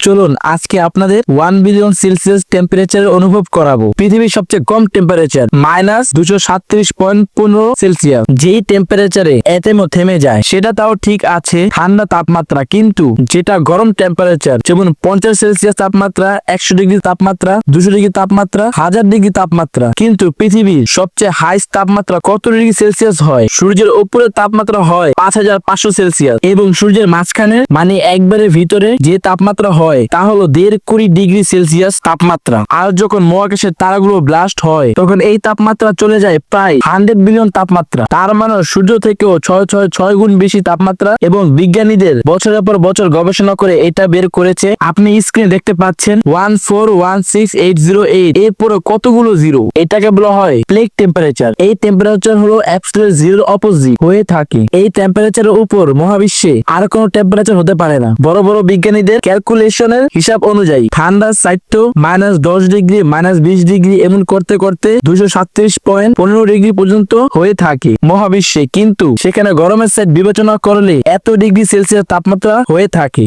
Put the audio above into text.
চলুন আজকে আপনাদের 1 বিলিয়ন সেলসিয়াস টেম্পারেচার অনুভব করাবো। পৃথিবীর সবচেয়ে কম টেম্পারেচার -237.15 সেলসিয়াস। যেই টেম্পারেচারে এতেমও থেমে যায় সেটা তাও ঠিক আছে ঠান্ডা তাপমাত্রা, কিন্তু যেটা গরম টেম্পারেচার যেমন 50 সেলসিয়াস তাপমাত্রা, 100 ডিগ্রি তাপমাত্রা, 200 ডিগ্রি তাপমাত্রা, 1000 ডিগ্রি তাপমাত্রা। কিন্তু পৃথিবীর সবচেয়ে হাইস্ট তাপমাত্রা কত ডিগ্রি সেলসিয়াস হয়? সূর্যের উপরে তাপমাত্রা হয় 5500 সেলসিয়াস এবং সূর্যের মাঝখানে মানে একবারে ভিতরে যে তাপমাত্রা হয় তা হলো 1.5 ডিগ্রি সেলসিয়াস তাপমাত্রা। আর যখন মহাকাশের তারাগুলো ব্লাস্ট হয় তখন এই তাপমাত্রা চলে যায় প্রায় 100 বিলিয়ন তাপমাত্রা। তার মানে সূর্য থেকেও 6 গুণ বেশি তাপমাত্রা, এবং বিজ্ঞানীদের বছরের পর বছর গবেষণা করে এটা বের করেছে। আপনি স্ক্রিনে দেখতে পাচ্ছেন 1416808, এরপরে কতগুলো জিরো। এটাকে বলা হয় প্লেগ টেম্পারেচার। এই টেম্পারেচার হলো অ্যাবসলিউট জিরোর অপোজিট হয়ে থাকে। এই টেম্পারেচারের উপর মহাবিশ্বে আর কোনো টেম্পারেচার হতে পারে না। বড় বড় বিজ্ঞানীদের ক্যালকুলেশনের হিসাব অনুযায়ী ঠান্ডার সাইড -10 ডিগ্রি, -20 ডিগ্রি এমন করতে করতে 237.15 ডিগ্রি পর্যন্ত হয়ে থাকে মহাবিশ্বে, কিন্তু সেখানে গরমের সাইড বিবেচনা করলে এত ডিগ্রি সেলসিয়াস তাপমাত্রা হয়ে থাকে।